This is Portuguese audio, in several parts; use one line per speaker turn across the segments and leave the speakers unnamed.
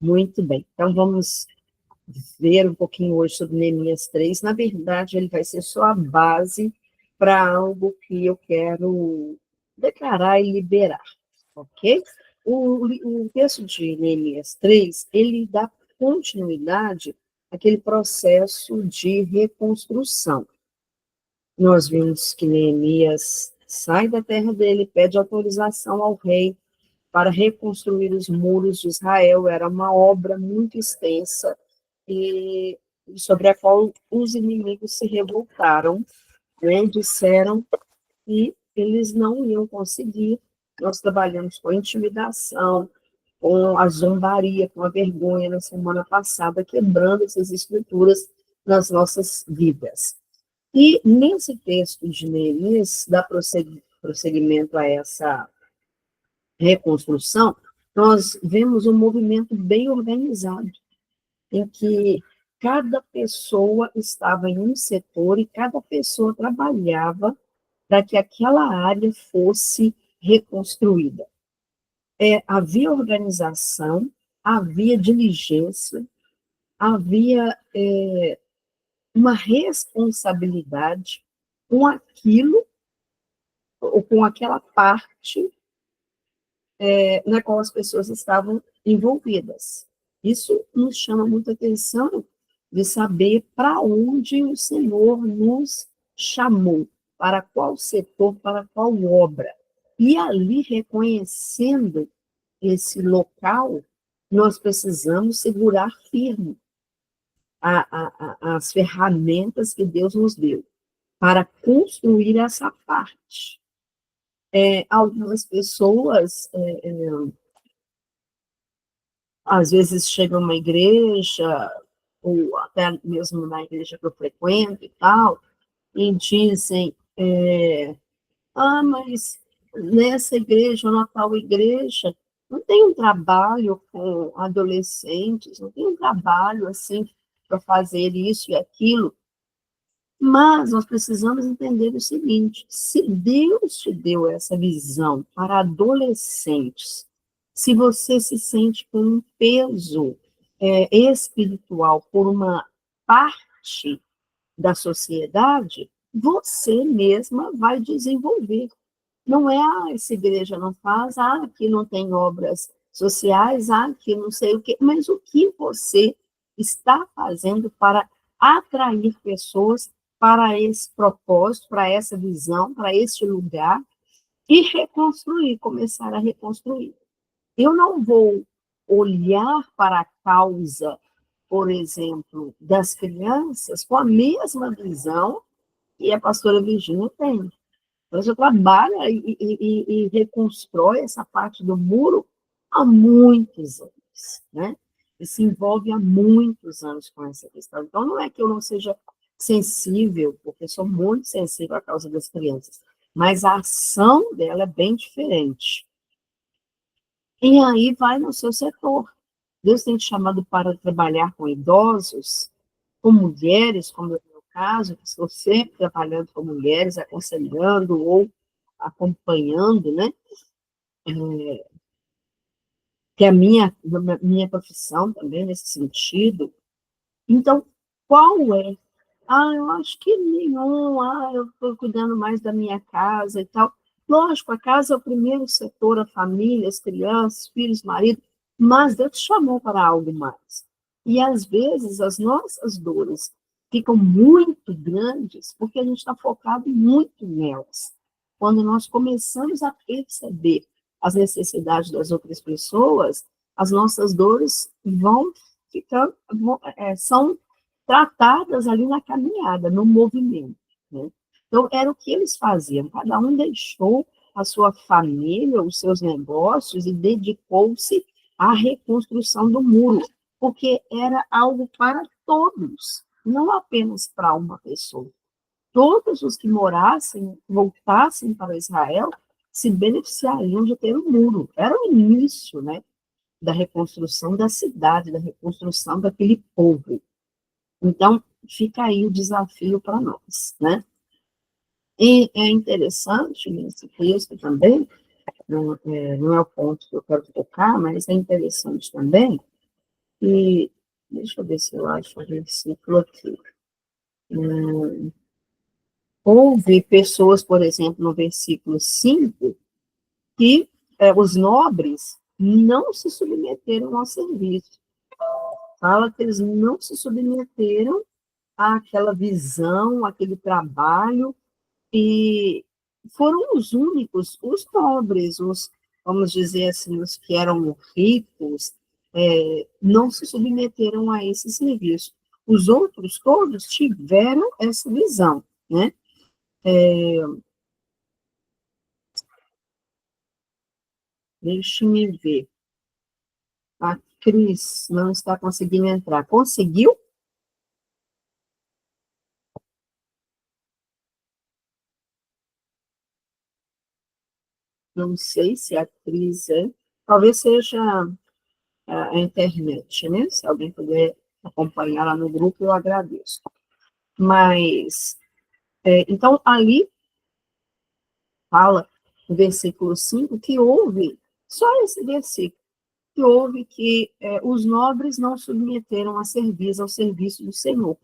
Muito bem. Então, vamos ver um pouquinho hoje sobre Neemias 3. Na verdade, ele vai ser só a base para algo que eu quero declarar e liberar, ok? O texto de Neemias 3, ele dá continuidade àquele processo de reconstrução. Nós vimos que Neemias sai da terra dele, pede autorização ao rei para reconstruir os muros de Israel. Era uma obra muito extensa e sobre a qual os inimigos se revoltaram, né? Disseram que eles não iam conseguir. Nós trabalhamos com intimidação, com a zombaria, com a vergonha na semana passada, quebrando essas estruturas nas nossas vidas. E nesse texto de Neemias, dá prosseguimento a essa reconstrução, nós vemos um movimento bem organizado, em que cada pessoa estava em um setor e cada pessoa trabalhava para que aquela área fosse reconstruída. Havia organização, havia diligência, havia uma responsabilidade com aquilo, ou com aquela parte na qual as pessoas estavam envolvidas. Isso nos chama muita atenção de saber para onde o Senhor nos chamou, para qual setor, para qual obra. E ali, reconhecendo esse local, nós precisamos segurar firme as ferramentas que Deus nos deu para construir essa parte. Algumas pessoas às vezes chegam numa igreja, ou até mesmo na igreja que eu frequento e tal, e dizem, mas nessa igreja ou na tal igreja, não tem um trabalho com adolescentes, não tem um trabalho assim para fazer isso e aquilo. Mas nós precisamos entender o seguinte: se Deus te deu essa visão para adolescentes, se você se sente com um peso espiritual por uma parte da sociedade, você mesma vai desenvolver. Não é, essa igreja não faz, aqui não tem obras sociais, aqui não sei o quê, mas o que você está fazendo para atrair pessoas para esse propósito, para essa visão, para este lugar, e reconstruir, começar a reconstruir. Eu não vou olhar para a causa, por exemplo, das crianças com a mesma visão que a pastora Virginia tem. Ela já trabalha e reconstrói essa parte do muro há muitos anos, né? E se envolve há muitos anos com essa questão. Então, não é que eu não seja sensível, porque sou muito sensível à causa das crianças, mas a ação dela é bem diferente. E aí vai no seu setor. Deus tem te chamado para trabalhar com idosos, com mulheres, como é o meu caso, que estou sempre trabalhando com mulheres, aconselhando ou acompanhando, né? Que é a minha profissão também nesse sentido. Então, qual é? Eu acho que nenhum. Eu estou cuidando mais da minha casa e tal. Lógico, a casa é o primeiro setor, a família, as crianças, filhos, marido, mas Deus te chamou para algo mais. E, às vezes, as nossas dores ficam muito grandes porque a gente está focado muito nelas. Quando nós começamos a perceber as necessidades das outras pessoas, as nossas dores vão ficando, são tratadas ali na caminhada, no movimento, né? Então, era o que eles faziam, cada um deixou a sua família, os seus negócios e dedicou-se à reconstrução do muro, porque era algo para todos, não apenas para uma pessoa. Todos os que morassem, voltassem para Israel, se beneficiariam de ter um muro. Era o início, né, da reconstrução da cidade, da reconstrução daquele povo. Então, fica aí o desafio para nós, né? E é interessante nesse texto também, não é o ponto que eu quero tocar, mas é interessante também, E deixa eu ver se eu acho um versículo aqui. Houve pessoas, por exemplo, no versículo 5, que os nobres não se submeteram ao serviço. Fala que eles não se submeteram àquela visão, àquele trabalho, e foram os únicos, os nobres, os, vamos dizer assim, os que eram ricos, não se submeteram a esse serviço. Os outros todos tiveram essa visão, né? Deixe-me ver. A Cris não está conseguindo entrar. Conseguiu? Não sei se a Cris é. Talvez seja a internet, né? Se alguém puder acompanhar lá no grupo, eu agradeço. Mas, então, ali fala, no versículo 5, que houve, só esse versículo, que houve que os nobres não submeteram a serviço ao serviço do Senhor.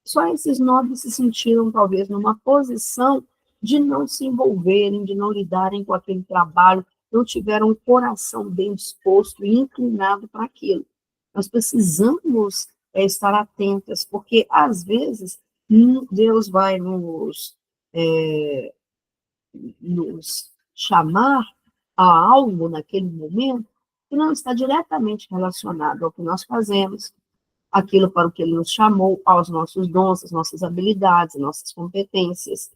Só esses nobres se sentiram, talvez, numa posição de não se envolverem, de não lidarem com aquele trabalho, não tiveram o coração bem disposto e inclinado para aquilo. Nós precisamos estar atentas, porque, às vezes, Deus vai nos chamar a algo naquele momento que não está diretamente relacionado ao que nós fazemos, aquilo para o que ele nos chamou, aos nossos dons, às nossas habilidades, às nossas competências.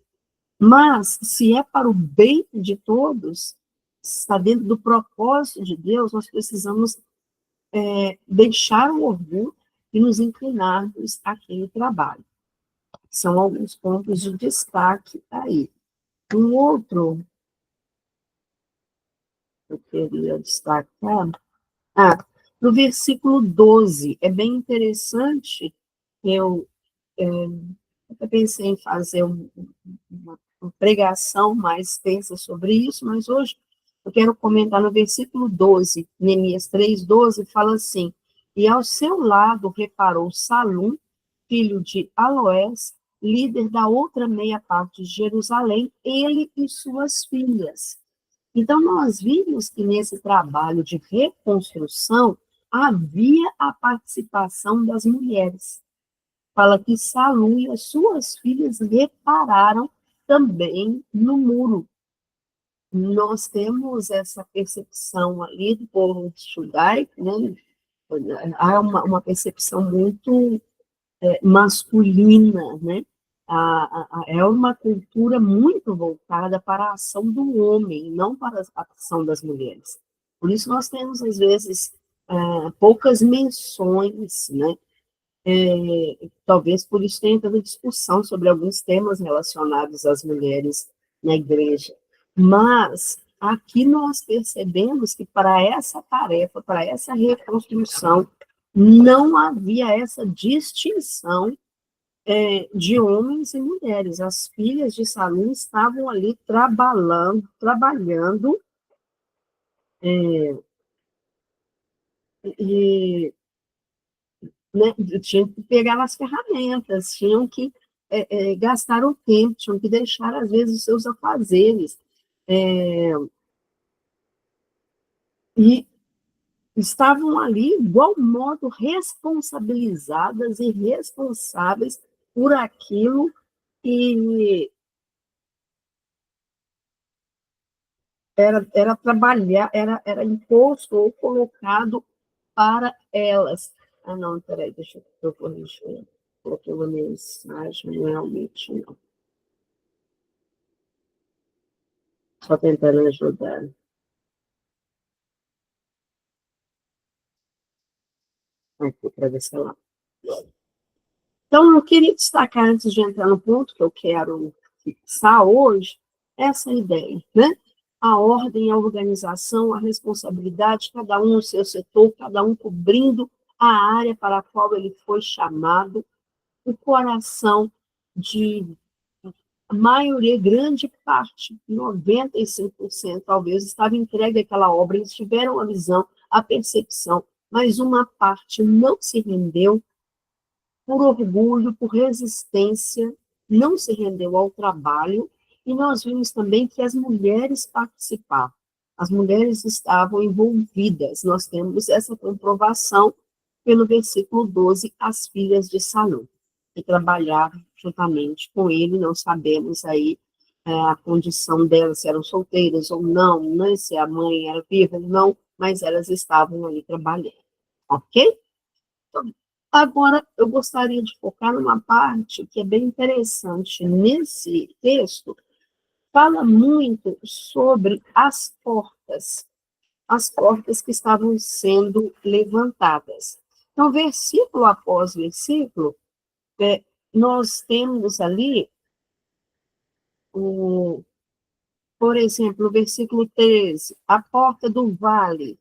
Mas, se é para o bem de todos, está dentro do propósito de Deus, nós precisamos deixar o orgulho e nos inclinarmos àquele trabalho. São alguns pontos de destaque aí. Um outro que eu queria destacar, no versículo 12, é bem interessante, eu até pensei em fazer uma pregação mais extensa sobre isso, mas hoje eu quero comentar no versículo 12, Neemias 3:12, fala assim: e ao seu lado reparou Salum, filho de Aloés, líder da outra meia parte de Jerusalém, ele e suas filhas. Então, nós vimos que nesse trabalho de reconstrução havia a participação das mulheres. Fala que Salum e as suas filhas repararam também no muro. Nós temos essa percepção ali do povo judaico, né? Há uma percepção muito masculina, né? É uma cultura muito voltada para a ação do homem, não para a ação das mulheres. Por isso nós temos, às vezes, poucas menções, né? Talvez por isso tenha tanta discussão sobre alguns temas relacionados às mulheres na igreja. Mas aqui nós percebemos que para essa tarefa, para essa reconstrução, não havia essa distinção de homens e mulheres. As filhas de Salum estavam ali trabalhando e né, tinham que pegar as ferramentas, tinham que gastar o tempo, tinham que deixar, às vezes, os seus afazeres. E estavam ali, igual modo, responsabilizadas e responsáveis por aquilo que era trabalhar, era imposto ou colocado para elas. Ah, não, peraí, deixa eu corrigir. Coloquei uma mensagem, não é realmente, não. Só tentando ajudar. Aqui, para ver se ela... Então, eu queria destacar, antes de entrar no ponto que eu quero fixar hoje, essa ideia, né? A ordem, a organização, a responsabilidade, cada um no seu setor, cada um cobrindo a área para a qual ele foi chamado, o coração de a maioria, grande parte, 95% talvez, estava entregue àquela obra, eles tiveram a visão, a percepção mas uma parte não se rendeu por orgulho, por resistência, não se rendeu ao trabalho, e nós vimos também que as mulheres participavam, as mulheres estavam envolvidas, nós temos essa comprovação pelo versículo 12, as filhas de Salom, que trabalharam juntamente com ele, não sabemos aí a condição delas, se eram solteiras ou não, né, se a mãe era viva ou não, mas elas estavam ali trabalhando, ok? Agora, eu gostaria de focar numa parte que é bem interessante. Nesse texto, fala muito sobre as portas que estavam sendo levantadas. Então, versículo após versículo, nós temos ali, por exemplo, o versículo 13, a porta do vale.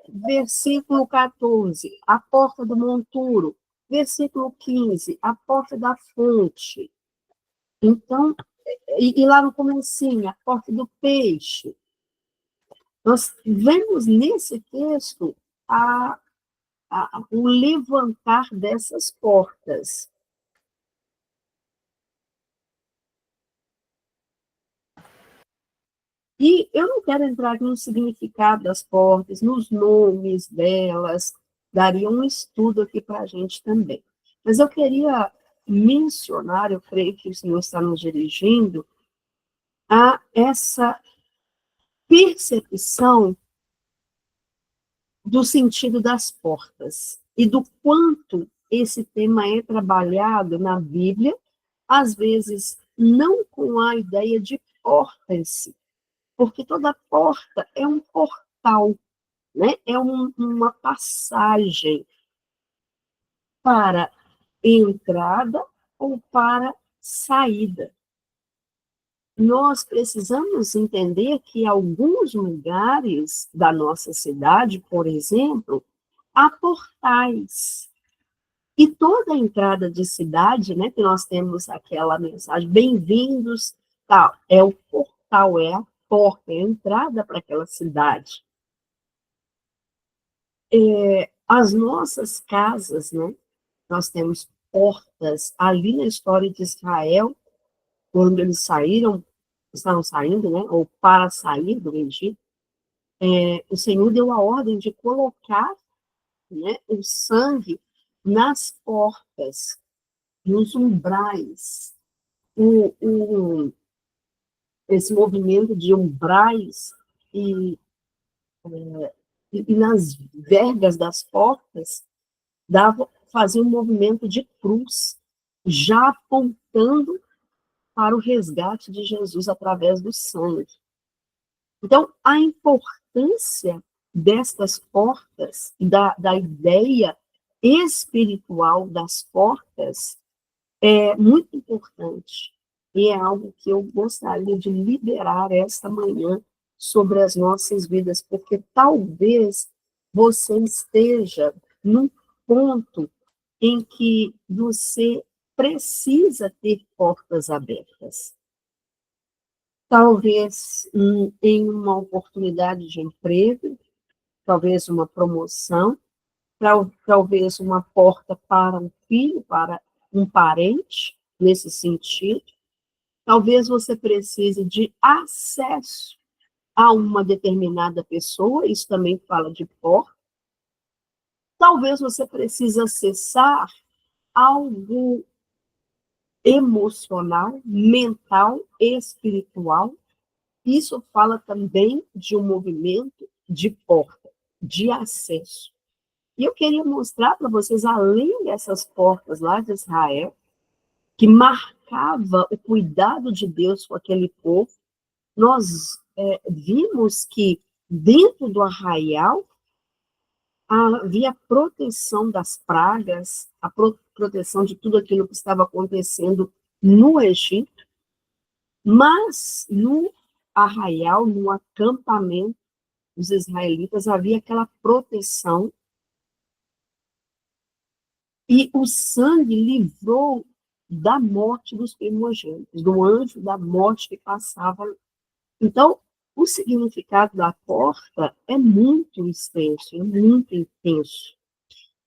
Versículo 14, a porta do monturo. Versículo 15, a porta da fonte. Então, e lá no comecinho, a porta do peixe. Nós vemos nesse texto o levantar dessas portas. E eu não quero entrar no significado das portas, nos nomes delas, daria um estudo aqui para a gente também. Mas eu queria mencionar, eu creio que o Senhor está nos dirigindo, a essa percepção do sentido das portas e do quanto esse tema é trabalhado na Bíblia, às vezes não com a ideia de porta em si, porque toda porta é um portal, né? É uma passagem para entrada ou para saída. Nós precisamos entender que em alguns lugares da nossa cidade, por exemplo, há portais. E toda entrada de cidade, né, que nós temos aquela mensagem, bem-vindos, tal, é o portal, é a porta, é a entrada para aquela cidade. As nossas casas, né, nós temos portas ali na história de Israel, quando eles estavam saindo, né, ou para sair do Egito, o Senhor deu a ordem de colocar, né, o sangue nas portas, nos umbrais. Esse movimento de umbrais e, e nas vergas das portas fazia um movimento de cruz, já apontando para o resgate de Jesus através do sangue. Então, a importância destas portas, da ideia espiritual das portas, é muito importante. E é algo que eu gostaria de liberar esta manhã sobre as nossas vidas, porque talvez você esteja num ponto em que você precisa ter portas abertas. Talvez em uma oportunidade de emprego, talvez uma promoção, talvez uma porta para um filho, para um parente, nesse sentido. Talvez você precise de acesso a uma determinada pessoa, isso também fala de porta. Talvez você precise acessar algo emocional, mental, espiritual. Isso fala também de um movimento de porta, de acesso. E eu queria mostrar para vocês, além dessas portas lá de Israel, que marcava o cuidado de Deus com aquele povo, nós vimos que dentro do arraial havia proteção das pragas, a proteção de tudo aquilo que estava acontecendo no Egito, mas no arraial, no acampamento dos israelitas, havia aquela proteção e o sangue livrou da morte dos primogênitos, do anjo da morte que passava. Então, o significado da porta é muito extenso, é muito intenso.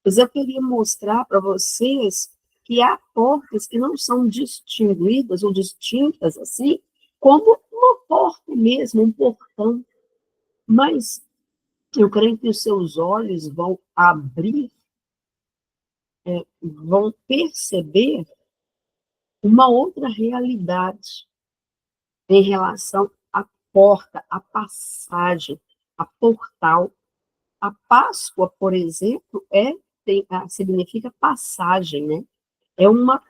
Mas eu queria mostrar para vocês que há portas que não são distinguidas ou distintas assim, como uma porta mesmo, um portão. Mas eu creio que os seus olhos vão abrir, vão perceber uma outra realidade em relação à porta, à passagem, a portal. A Páscoa, por exemplo, significa passagem, né? É uma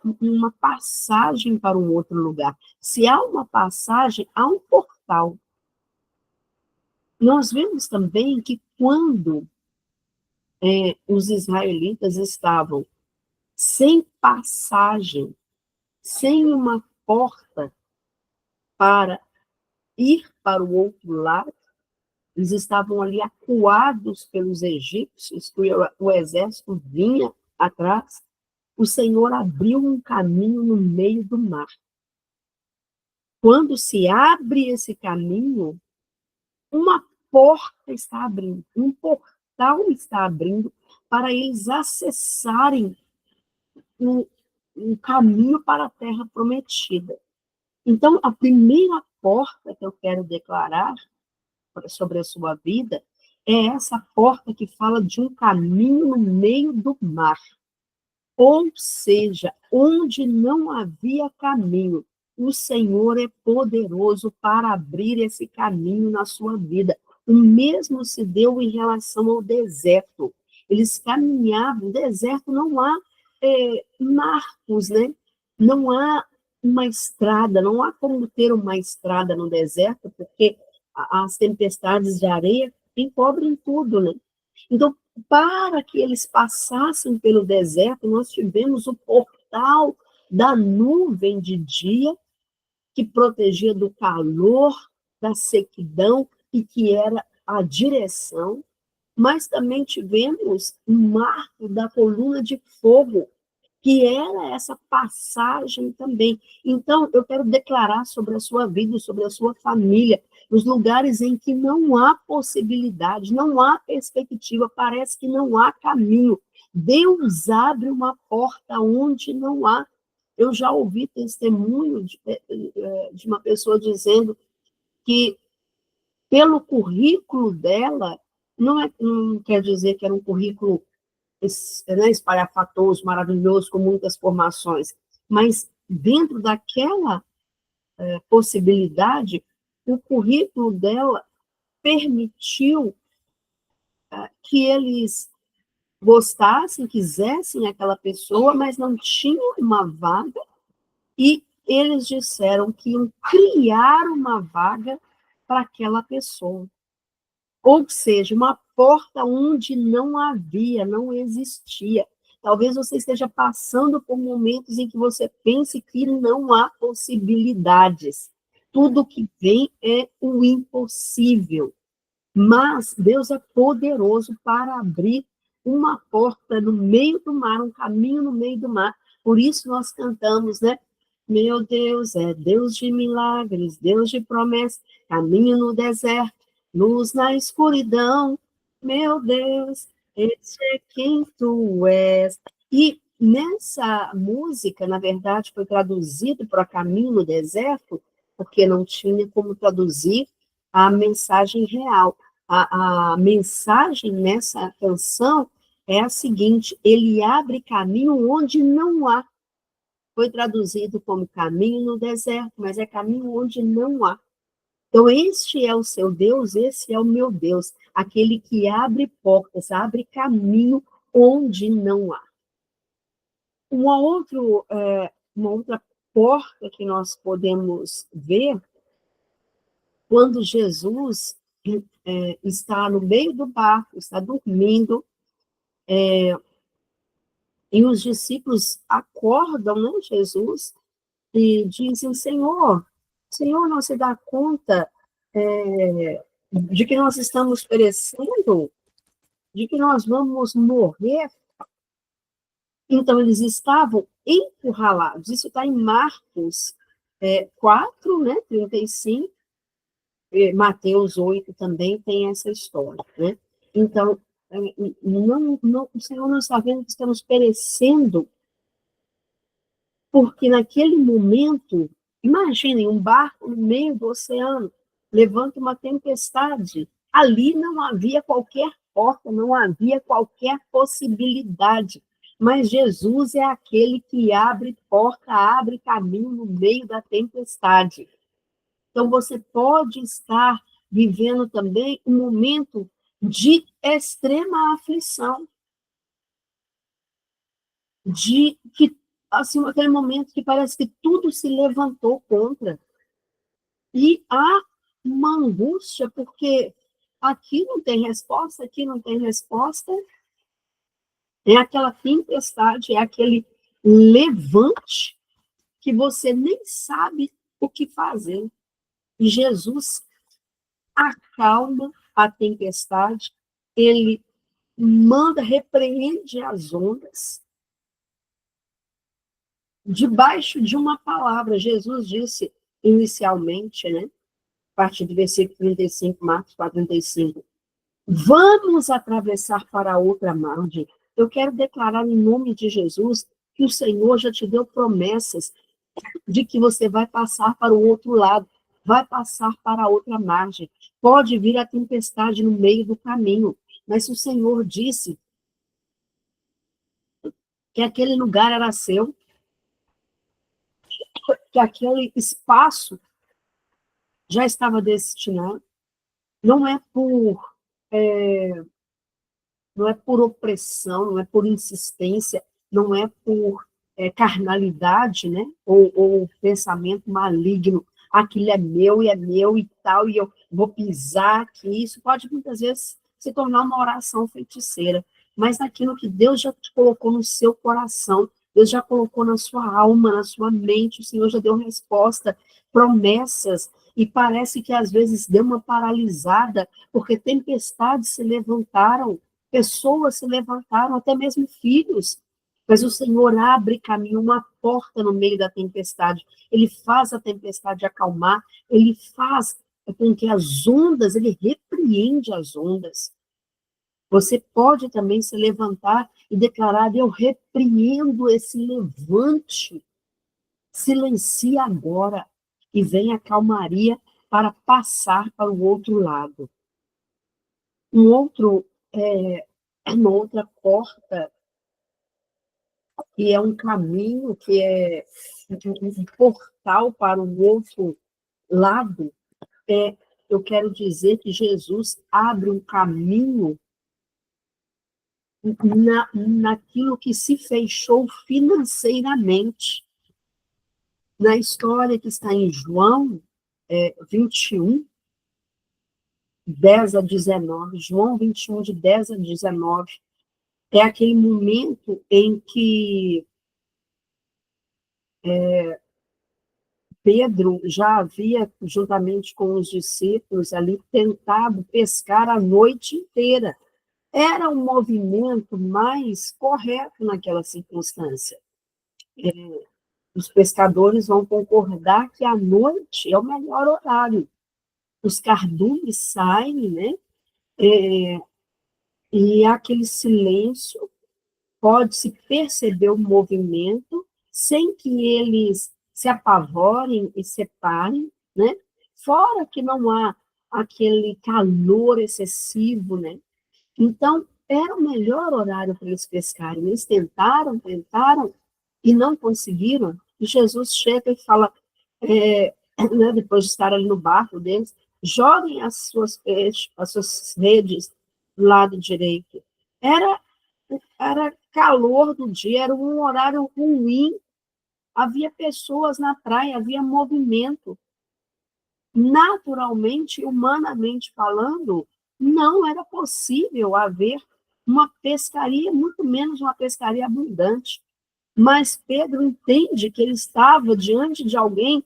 passagem para um outro lugar. Se há uma passagem, há um portal. Nós vemos também que quando os israelitas estavam sem passagem, sem uma porta para ir para o outro lado, eles estavam ali acuados pelos egípcios, o exército vinha atrás, o Senhor abriu um caminho no meio do mar. Quando se abre esse caminho, uma porta está abrindo, um portal está abrindo para eles acessarem um caminho para a terra prometida. Então, a primeira porta que eu quero declarar sobre a sua vida é essa porta que fala de um caminho no meio do mar. Ou seja, onde não havia caminho, o Senhor é poderoso para abrir esse caminho na sua vida. O mesmo se deu em relação ao deserto. Eles caminhavam, no deserto não há marcos, né? Não há uma estrada, não há como ter uma estrada no deserto, porque as tempestades de areia encobrem tudo, né? Então, para que eles passassem pelo deserto, nós tivemos o portal da nuvem de dia, que protegia do calor, da sequidão, e que era a direção, mas também tivemos o marco da coluna de fogo, que era essa passagem também. Então, eu quero declarar sobre a sua vida, sobre a sua família, os lugares em que não há possibilidade, não há perspectiva, parece que não há caminho. Deus abre uma porta onde não há. Eu já ouvi testemunho de uma pessoa dizendo que, pelo currículo dela, não quer dizer que era um currículo, né, espalhafatoso, maravilhoso, com muitas formações, mas dentro daquela possibilidade, o currículo dela permitiu que eles gostassem, quisessem aquela pessoa, mas não tinham uma vaga, e eles disseram que iam criar uma vaga para aquela pessoa. Ou seja, uma porta onde não havia, não existia. Talvez você esteja passando por momentos em que você pense que não há possibilidades. Tudo que vem é o impossível. Mas Deus é poderoso para abrir uma porta no meio do mar, um caminho no meio do mar. Por isso nós cantamos, né? Meu Deus é Deus de milagres, Deus de promessas, caminho no deserto, luz na escuridão. Meu Deus, esse é quem tu és. E nessa música, na verdade, foi traduzido para Caminho no Deserto, porque não tinha como traduzir a mensagem real. A mensagem nessa canção é a seguinte: ele abre caminho onde não há. Foi traduzido como caminho no deserto, mas é caminho onde não há. Então, este é o seu Deus, esse é o meu Deus, aquele que abre portas, abre caminho onde não há. Uma outra porta que nós podemos ver, quando Jesus está no meio do barco, está dormindo, e os discípulos acordam, né, Jesus, e dizem: Senhor, não se dá conta de que nós estamos perecendo, de que nós vamos morrer? Então, eles estavam encurralados. Isso está em Marcos 4, né, 35. Mateus 8 também tem essa história, né? Então, o Senhor não está vendo que estamos perecendo, porque naquele momento, imaginem, um barco no meio do oceano, levanta uma tempestade, ali não havia qualquer porta, não havia qualquer possibilidade, mas Jesus é aquele que abre porta, abre caminho no meio da tempestade. Então, você pode estar vivendo também um momento de extrema aflição, de que, assim, aquele momento que parece que tudo se levantou contra. E há uma angústia, porque aqui não tem resposta, aqui não tem resposta. É aquela tempestade, é aquele levante que você nem sabe o que fazer. E Jesus acalma a tempestade, ele manda, repreende as ondas, debaixo de uma palavra. Jesus disse inicialmente, né, a partir do versículo 35, Marcos 4:35, vamos atravessar para outra margem. Eu quero declarar em nome de Jesus que o Senhor já te deu promessas de que você vai passar para o outro lado, vai passar para a outra margem. Pode vir a tempestade no meio do caminho, mas o Senhor disse que aquele lugar era seu, que aquele espaço já estava destinado, não é por não é por opressão, não é por insistência, não é por carnalidade, né? Ou pensamento maligno, aquilo é meu e tal, e eu vou pisar aqui. Isso pode muitas vezes se tornar uma oração feiticeira, mas naquilo que Deus já te colocou no seu coração, Deus já colocou na sua alma, na sua mente, o Senhor já deu resposta, promessas, e parece que às vezes deu uma paralisada, porque tempestades se levantaram, pessoas se levantaram, até mesmo filhos, mas o Senhor abre caminho, uma porta no meio da tempestade. Ele faz a tempestade acalmar, ele faz com que as ondas, ele repreende as ondas. Você pode também se levantar e declarar: eu repreendo esse levante, silencia agora, e vem a calmaria para passar para o outro lado. Um outro, uma outra porta, que é um caminho, que é um portal para o outro lado, eu quero dizer que Jesus abre um caminho naquilo que se fechou financeiramente. Na história que está em João 21, 10 a 19, João 21, de 10 a 19, é aquele momento em que Pedro já havia, juntamente com os discípulos ali, tentado pescar a noite inteira. Era um movimento mais correto naquela circunstância. Os pescadores vão concordar que a noite é o melhor horário. Os cardumes saem, né? E aquele silêncio, pode-se perceber o movimento sem que eles se apavorem e separem, né? Fora que não há aquele calor excessivo, né? Então, era o melhor horário para eles pescarem. Eles tentaram e não conseguiram. E Jesus chega e fala, né, depois de estar ali no barco deles, joguem as suas redes do lado direito. Era calor do dia, era um horário ruim, havia pessoas na praia, havia movimento. Naturalmente, humanamente falando, não era possível haver uma pescaria, muito menos uma pescaria abundante. Mas Pedro entende que ele estava diante de alguém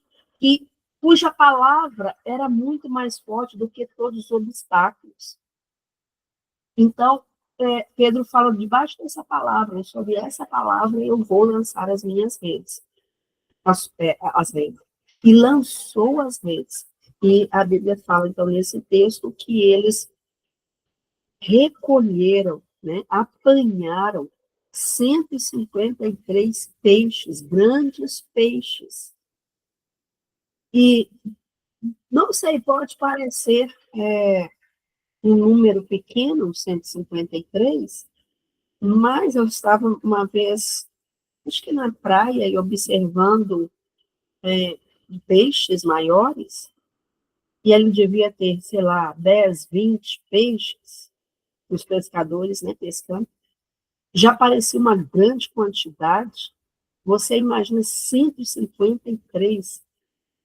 cuja palavra era muito mais forte do que todos os obstáculos. Então, Pedro fala, debaixo dessa palavra, sobre essa palavra, eu vou lançar as minhas redes, as redes. E lançou as redes. E a Bíblia fala, então, nesse texto, que eles recolheram, né, apanharam 153 peixes, grandes peixes. E, não sei, pode parecer um número pequeno, 153, mas eu estava uma vez, acho que na praia, e observando peixes maiores, e ele devia ter, sei lá, 10, 20 peixes, os pescadores, né, pescando. Já parecia uma grande quantidade. Você imagina 153.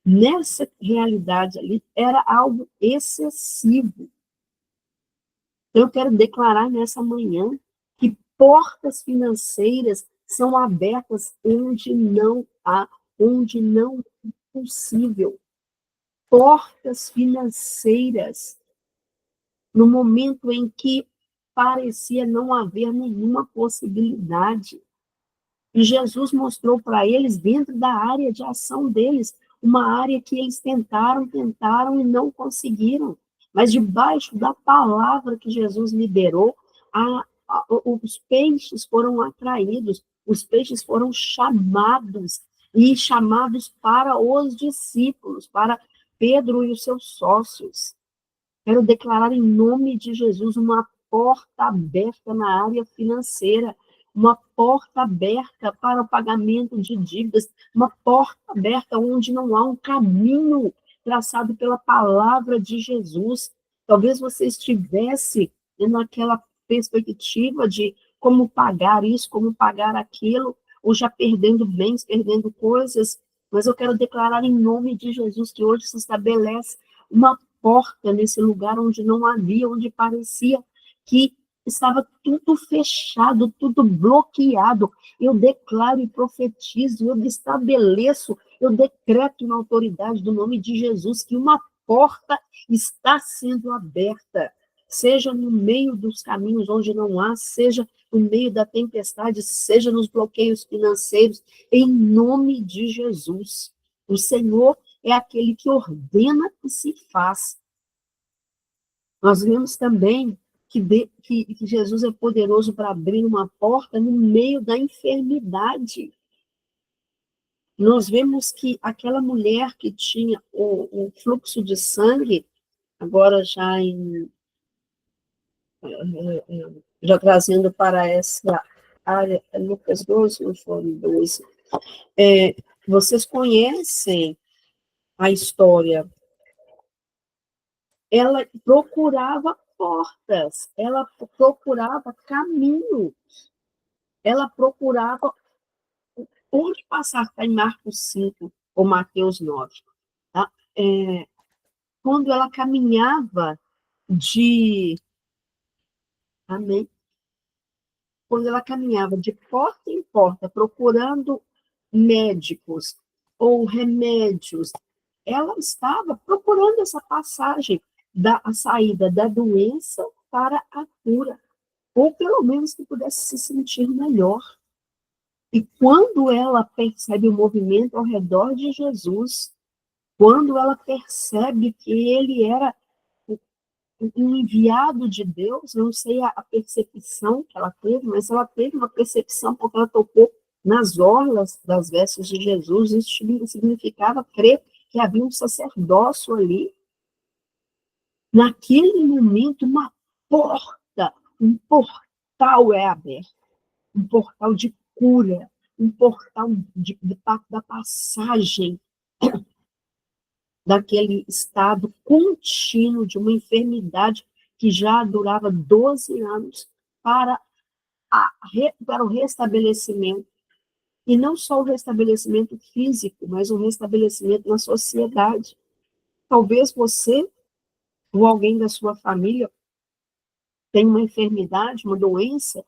Nessa realidade ali, era algo excessivo. Eu quero declarar nessa manhã que portas financeiras são abertas onde não é possível. Portas financeiras, no momento em que parecia não haver nenhuma possibilidade. E Jesus mostrou para eles, dentro da área de ação deles, uma área que eles tentaram e não conseguiram. Mas debaixo da palavra que Jesus liberou, os peixes foram atraídos, os peixes foram chamados, e chamados para os discípulos, para Pedro e os seus sócios. Quero declarar em nome de Jesus uma porta aberta na área financeira, uma porta aberta para o pagamento de dívidas, uma porta aberta onde não há um caminho traçado pela palavra de Jesus. Talvez você estivesse naquela perspectiva de como pagar isso, como pagar aquilo, ou já perdendo bens, perdendo coisas, mas eu quero declarar em nome de Jesus que hoje se estabelece uma porta nesse lugar onde não havia, onde parecia que estava tudo fechado, tudo bloqueado. Eu declaro e profetizo, eu estabeleço, eu decreto na autoridade do nome de Jesus que uma porta está sendo aberta, seja no meio dos caminhos onde não há, seja no meio da tempestade, seja nos bloqueios financeiros, em nome de Jesus. O Senhor é aquele que ordena e se faz. Nós vemos também que Jesus é poderoso para abrir uma porta no meio da enfermidade. Nós vemos que aquela mulher que tinha o fluxo de sangue, agora já trazendo para essa área, Lucas 12, não foram 12, vocês conhecem a história. Ela procurava portas, ela procurava caminho, ela procurava onde passar, está em Marcos 5 ou Mateus 9. Tá? Quando ela caminhava de... Amém? Quando ela caminhava de porta em porta, procurando médicos ou remédios, ela estava procurando essa passagem a saída da doença para a cura, ou pelo menos que pudesse se sentir melhor. E quando ela percebe o movimento ao redor de Jesus, quando ela percebe que ele era um enviado de Deus, não sei a percepção que ela teve, mas ela teve uma percepção porque ela tocou nas orlas das vestes de Jesus. Isso significava crer que havia um sacerdócio ali. Naquele momento, uma porta, um portal é aberto, um portal de cura, um portal da passagem daquele estado contínuo de uma enfermidade que já durava 12 anos para o restabelecimento. E não só o restabelecimento físico, mas o restabelecimento na sociedade. Talvez você ou alguém da sua família tenha uma enfermidade, uma doença,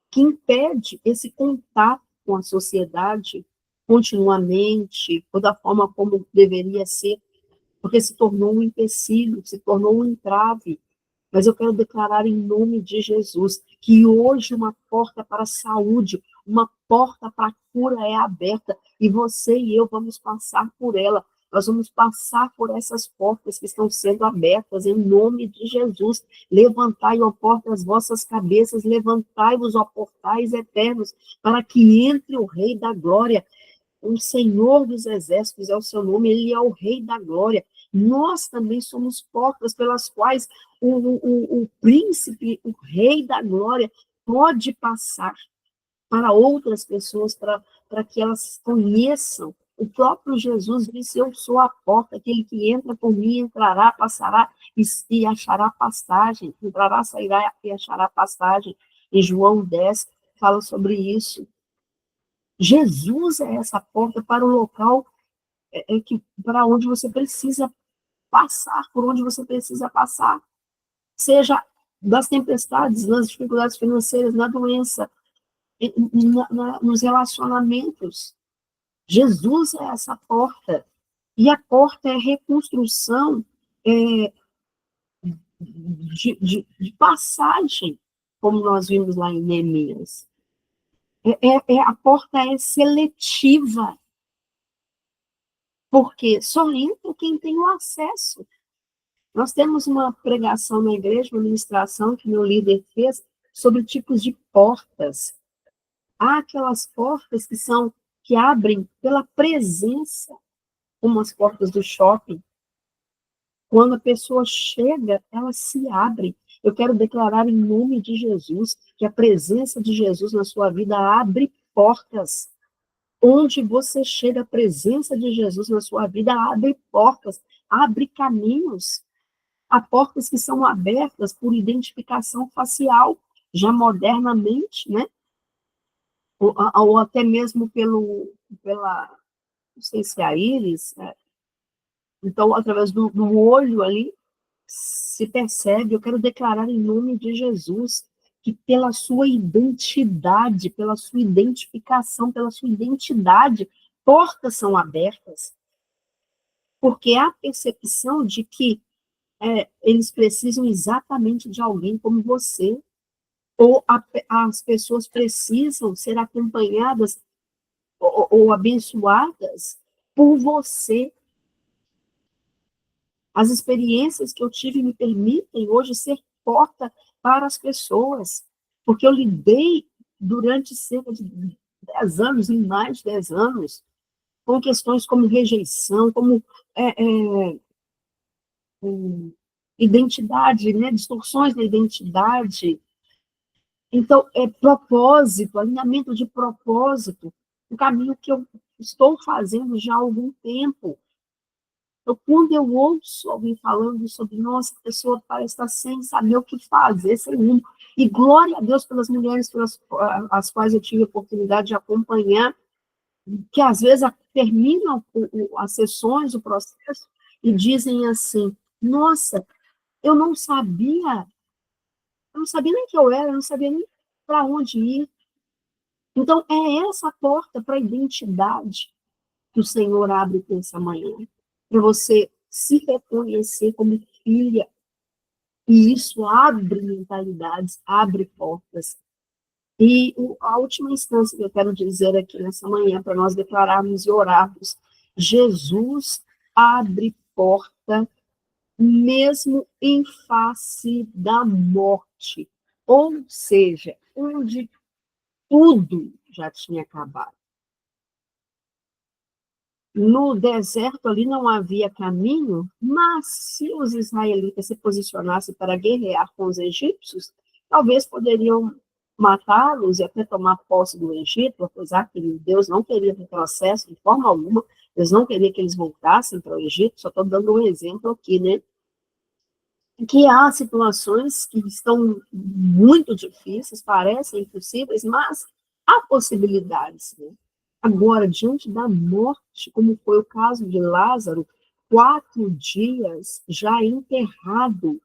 que impede esse contato com a sociedade continuamente, ou da forma como deveria ser, porque se tornou um empecilho, se tornou um entrave. Mas eu quero declarar em nome de Jesus que hoje uma porta para a saúde, uma porta para a cura é aberta, e você e eu vamos passar por ela. nós vamos passar por essas portas que estão sendo abertas, em nome de Jesus. Levantai, ó portas, as vossas cabeças, levantai-vos, ó portais eternos, para que entre o Rei da Glória. O Senhor dos Exércitos é o seu nome, ele é o Rei da Glória. Nós também somos portas pelas quais o príncipe, o Rei da Glória, pode passar para outras pessoas, para que elas conheçam. O próprio Jesus disse: eu sou a porta, aquele que entra por mim entrará, passará e achará pastagem. Entrará, sairá e achará pastagem. Em João 10, fala sobre isso. Jesus é essa porta para o local para onde você precisa passar, por onde você precisa passar. Seja das tempestades, nas dificuldades financeiras, na doença, nos relacionamentos. Jesus é essa porta. E a porta é reconstrução de passagem, como nós vimos lá em Neemias. A porta é seletiva, porque só entra quem tem o acesso. Nós temos uma pregação na igreja, uma ministração que meu líder fez sobre tipos de portas. Há aquelas portas que abrem pela presença, como as portas do shopping. Quando a pessoa chega, elas se abrem. Eu quero declarar em nome de Jesus que a presença de Jesus na sua vida abre portas. Onde você chega, a presença de Jesus na sua vida abre portas, abre caminhos. Há portas que são abertas por identificação facial, já modernamente, né? Ou até mesmo pela, não sei se é a íris, né? Então, através do olho ali, se percebe. Eu quero declarar em nome de Jesus que pela sua identidade, pela sua identificação, pela sua identidade, portas são abertas. Porque há a percepção de que eles precisam exatamente de alguém como você, ou as pessoas precisam ser acompanhadas ou abençoadas por você. As experiências que eu tive me permitem hoje ser porta para as pessoas, porque eu lidei durante cerca de 10 anos, em mais de 10 anos, com questões como rejeição, como identidade, né, distorções da identidade. Então, propósito, alinhamento de propósito, um caminho que eu estou fazendo já há algum tempo. Então, quando eu ouço alguém falando sobre, nossa, a pessoa parece estar sem saber o que fazer, sem rumo, e glória a Deus pelas mulheres pelas as quais eu tive a oportunidade de acompanhar, que às vezes terminam as sessões, o processo, e dizem assim, nossa, eu não sabia nem quem eu era, eu não sabia nem para onde ir. Então, é essa porta para a identidade que o Senhor abre nessa manhã, para você se reconhecer como filha, e isso abre mentalidades, abre portas. E a última instância que eu quero dizer aqui nessa manhã, para nós declararmos e orarmos, Jesus abre porta mesmo em face da morte, ou seja, onde tudo já tinha acabado. No deserto ali não havia caminho, mas se os israelitas se posicionassem para guerrear com os egípcios, talvez poderiam matá-los e até tomar posse do Egito, apesar que Deus não queria retrocesso de forma alguma, Deus não queria que eles voltassem para o Egito, só estou dando um exemplo aqui, né? Que há situações que estão muito difíceis, parecem impossíveis, mas há possibilidades, né? Agora, diante da morte, como foi o caso de Lázaro, 4 dias já enterrado,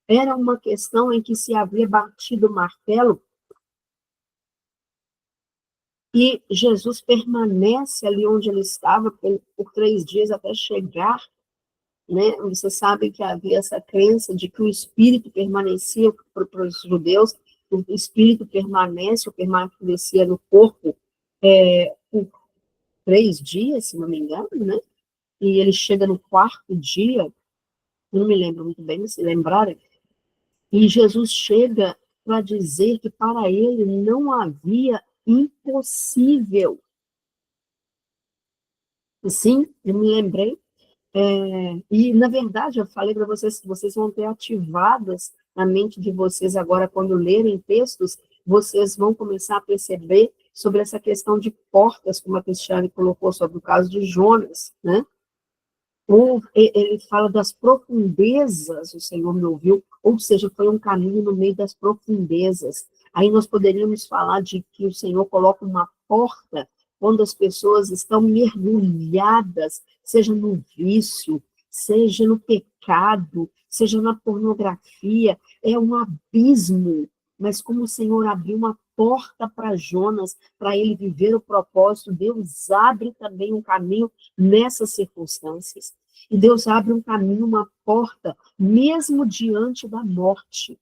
era uma questão em que se havia batido o martelo e Jesus permanece ali onde ele estava por 3 dias até chegar, né? Você sabe que havia essa crença de que o Espírito permanecia para os judeus, o Espírito permanece ou permanecia no corpo por 3 dias, se não me engano, né? E ele chega no 4º dia, não me lembro muito bem, se lembrarem, e Jesus chega para dizer que para ele não havia impossível. Sim, eu me lembrei. E, na verdade, eu falei para vocês que vocês vão ter ativadas na mente de vocês agora, quando lerem textos, vocês vão começar a perceber sobre essa questão de portas, como a Cristiane colocou sobre o caso de Jonas, né? Ou ele fala das profundezas, o Senhor me ouviu, ou seja, foi um caminho no meio das profundezas. Aí nós poderíamos falar de que o Senhor coloca uma porta quando as pessoas estão mergulhadas, seja no vício, seja no pecado, seja na pornografia, é um abismo. Mas como o Senhor abriu uma porta para Jonas, para ele viver o propósito, Deus abre também um caminho nessas circunstâncias. E Deus abre um caminho, uma porta, mesmo diante da morte.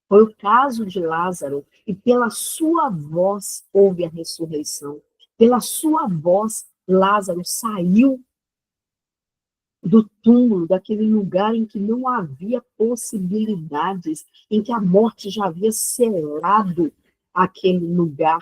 Foi o caso de Lázaro, e pela sua voz houve a ressurreição. Pela sua voz, Lázaro saiu do túmulo, daquele lugar em que não havia possibilidades, em que a morte já havia selado aquele lugar,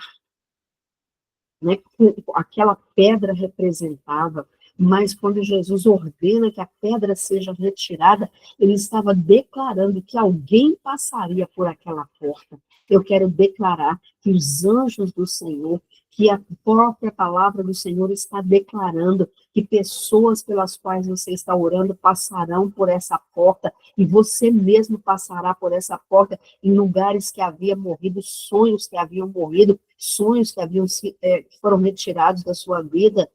né, que aquela pedra representava. Mas quando Jesus ordena que a pedra seja retirada, ele estava declarando que alguém passaria por aquela porta. Eu quero declarar que os anjos do Senhor, que a própria palavra do Senhor está declarando que pessoas pelas quais você está orando passarão por essa porta, e você mesmo passará por essa porta em lugares que haviam morrido, sonhos que haviam morrido, sonhos que foram retirados da sua vida.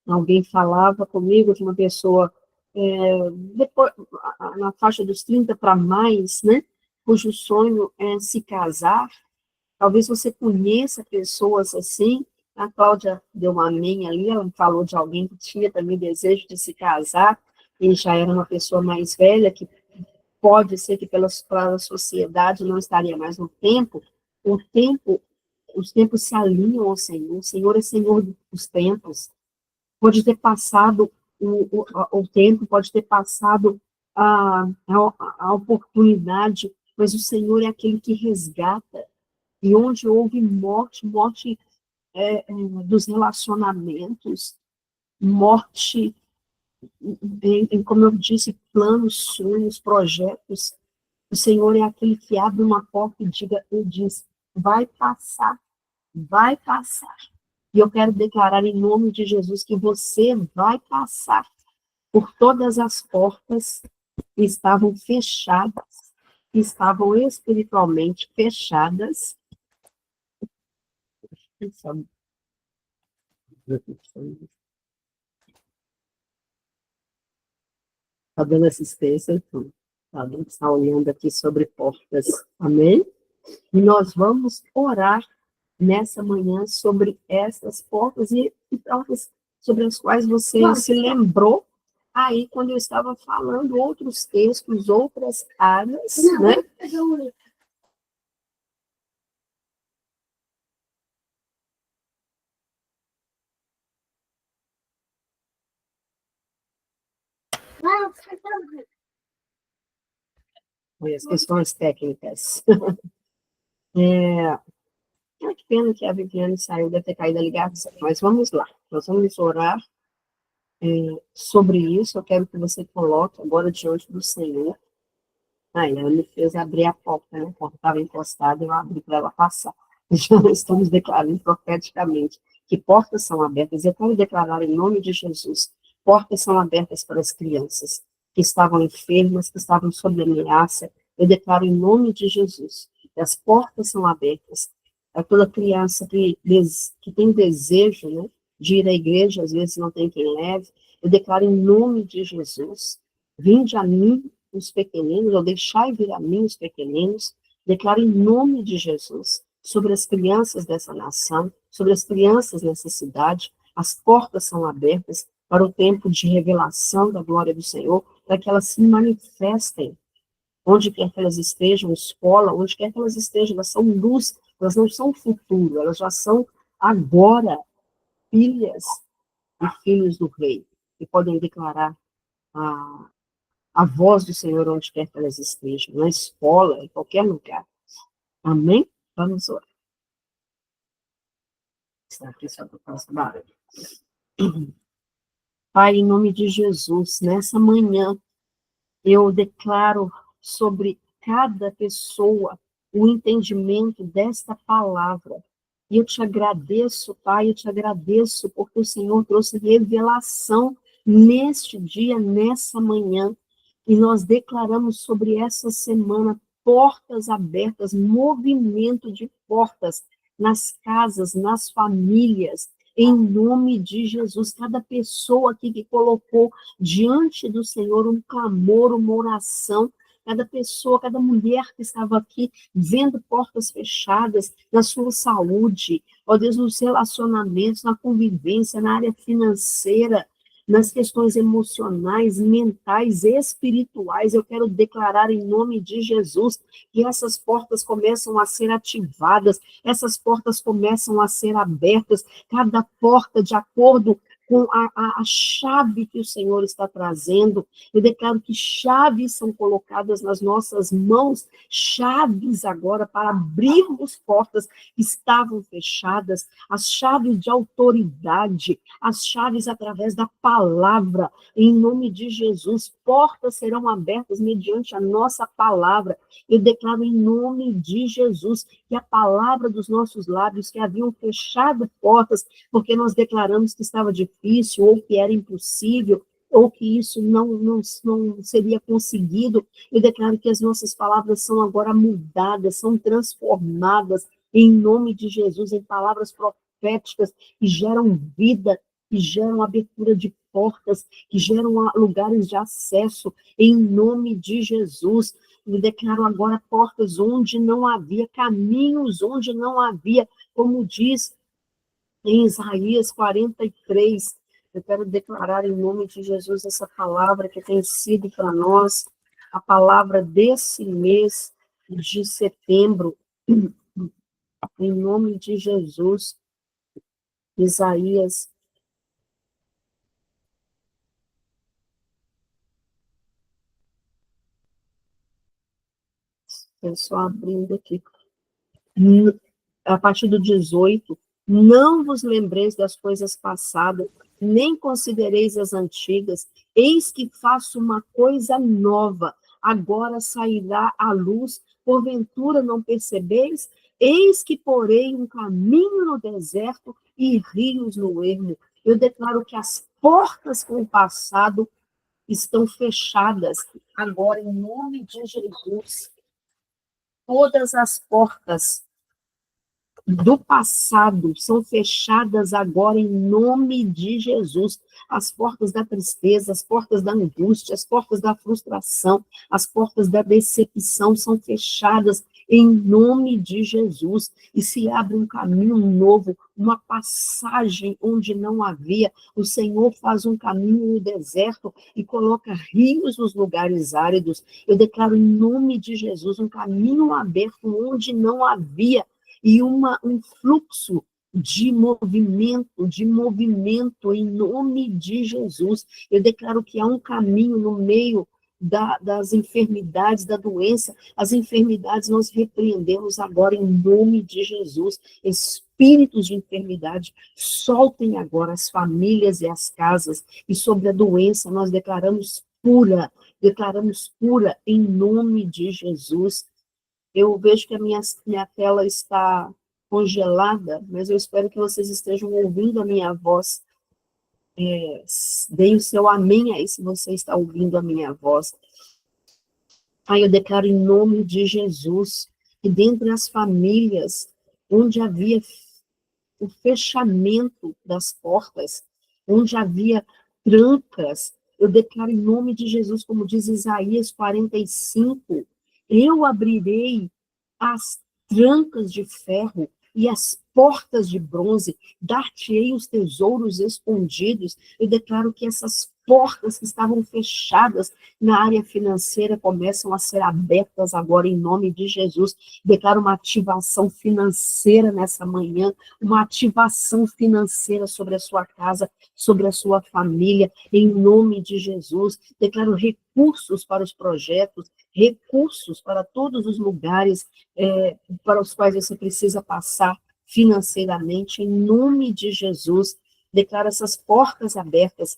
Alguém falava comigo de uma pessoa, depois, na faixa dos 30 para mais, né, cujo sonho é se casar. Talvez você conheça pessoas assim. A Cláudia deu uma amém ali, ela falou de alguém que tinha também desejo de se casar, e já era uma pessoa mais velha, que pode ser que pela sociedade não estaria mais no tempo. O tempo, os tempos se alinham ao Senhor, o Senhor é Senhor dos tempos. Pode ter passado o tempo, pode ter passado a oportunidade, mas o Senhor é aquele que resgata. E onde houve morte, morte dos relacionamentos, morte, como eu disse, planos, sonhos, projetos, o Senhor é aquele que abre uma porta e diz, vai passar, vai passar. E eu quero declarar em nome de Jesus que você vai passar por todas as portas que estavam fechadas, que estavam espiritualmente fechadas. Está dando assistência, então. Alguém está olhando aqui sobre portas. Amém? E nós vamos orar nessa manhã sobre essas portas e portas sobre as quais você se lembrou aí quando eu estava falando outros textos, outras áreas, né? Foi as questões técnicas. Que pena que a Viviane saiu, deve ter caído a ligação, mas vamos lá. Nós vamos orar sobre isso. Eu quero que você coloque agora diante do Senhor. Aí, ela me fez abrir a porta, né? A porta estava encostada, eu abri para ela passar. Já estamos declarando profeticamente que portas são abertas. Eu quero declarar em nome de Jesus, portas são abertas para as crianças que estavam enfermas, que estavam sob ameaça. Eu declaro em nome de Jesus, que as portas são abertas a toda criança que tem desejo, né, de ir à igreja, às vezes não tem quem leve. Eu declaro em nome de Jesus, vinde a mim os pequeninos, ou deixai vir a mim os pequeninos. Declaro em nome de Jesus sobre as crianças dessa nação, sobre as crianças nessa cidade. As portas são abertas para o tempo de revelação da glória do Senhor, para que elas se manifestem onde quer que elas estejam, escola, onde quer que elas estejam, elas são luz, elas não são futuro, elas já são agora filhas e filhos do rei, que podem declarar a voz do Senhor onde quer que elas estejam, na escola, em qualquer lugar. Amém? Vamos orar. Está aqui só para fazer barulho. Pai, em nome de Jesus, nessa manhã, eu declaro sobre cada pessoa o entendimento desta palavra. E eu te agradeço, Pai, eu te agradeço porque o Senhor trouxe revelação neste dia, nessa manhã. E nós declaramos sobre essa semana portas abertas, movimento de portas nas casas, nas famílias, em nome de Jesus. Cada pessoa aqui que colocou diante do Senhor um clamor, uma oração, cada pessoa, cada mulher que estava aqui vendo portas fechadas na sua saúde, ó Deus, nos relacionamentos, na convivência, na área financeira, nas questões emocionais, mentais, espirituais, eu quero declarar em nome de Jesus que essas portas começam a ser ativadas, essas portas começam a ser abertas, cada porta de acordo com a chave que o Senhor está trazendo. Eu declaro que chaves são colocadas nas nossas mãos, chaves agora para abrirmos portas que estavam fechadas, as chaves de autoridade, as chaves através da palavra, em nome de Jesus. Portas serão abertas mediante a nossa palavra. Eu declaro em nome de Jesus que a palavra dos nossos lábios que haviam fechado portas, porque nós declaramos que estava difícil, ou que era impossível, ou que isso não seria conseguido, eu declaro que as nossas palavras são agora mudadas, são transformadas, em nome de Jesus, em palavras proféticas que geram vida, que geram abertura de portas, que geram lugares de acesso, em nome de Jesus. Eu declaro agora portas onde não havia, caminhos onde não havia, como diz em Isaías 43, eu quero declarar em nome de Jesus essa palavra que tem sido para nós a palavra desse mês de setembro, em nome de Jesus. Isaías, eu só abrindo aqui, a partir do 18, não vos lembreis das coisas passadas, nem considereis as antigas, eis que faço uma coisa nova, agora sairá à luz, porventura não percebeis? Eis que porei um caminho no deserto e rios no ermo. Eu declaro que as portas com o passado estão fechadas, agora em nome de Jesus. Todas as portas do passado são fechadas agora em nome de Jesus. As portas da tristeza, as portas da angústia, as portas da frustração, as portas da decepção são fechadas em nome de Jesus. E se abre um caminho novo, uma passagem onde não havia. O Senhor faz um caminho no deserto e coloca rios nos lugares áridos. Eu declaro em nome de Jesus um caminho aberto onde não havia, e um fluxo de movimento em nome de Jesus. Eu declaro que há um caminho no meio das enfermidades, da doença. As enfermidades nós repreendemos agora em nome de Jesus. Espíritos de enfermidade, soltem agora as famílias e as casas. E sobre a doença nós declaramos cura em nome de Jesus. Eu vejo que a minha tela está congelada, mas eu espero que vocês estejam ouvindo a minha voz. Deem o seu amém aí, se você está ouvindo a minha voz. Aí eu declaro em nome de Jesus, que dentre as famílias onde havia o fechamento das portas, onde havia trancas, eu declaro em nome de Jesus, como diz Isaías 45, eu abrirei as trancas de ferro e as portas de bronze, dar-te-ei os tesouros escondidos. Eu declaro que essas portas que estavam fechadas na área financeira começam a ser abertas agora em nome de Jesus. Declaro uma ativação financeira nessa manhã, uma ativação financeira sobre a sua casa, sobre a sua família, em nome de Jesus. Declaro recursos para os projetos, recursos para todos os lugares para os quais você precisa passar financeiramente, em nome de Jesus. Declaro essas portas abertas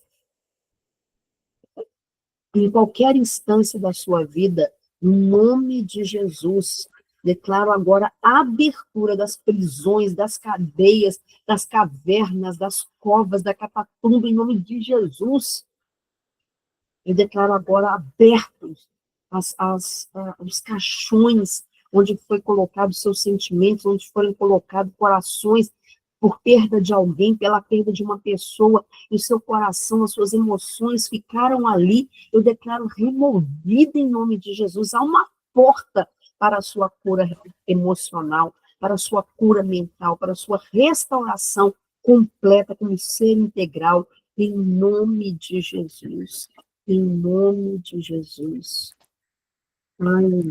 em qualquer instância da sua vida, em nome de Jesus. Declaro agora a abertura das prisões, das cadeias, das cavernas, das covas, da catatumba, em nome de Jesus. Eu declaro agora abertos os caixões onde foi colocado seus sentimentos, onde foram colocados corações por perda de alguém, pela perda de uma pessoa, e o seu coração, as suas emoções ficaram ali. Eu declaro removida em nome de Jesus. Há uma porta para a sua cura emocional, para a sua cura mental, para a sua restauração completa como ser integral, em nome de Jesus. Em nome de Jesus. Aleluia.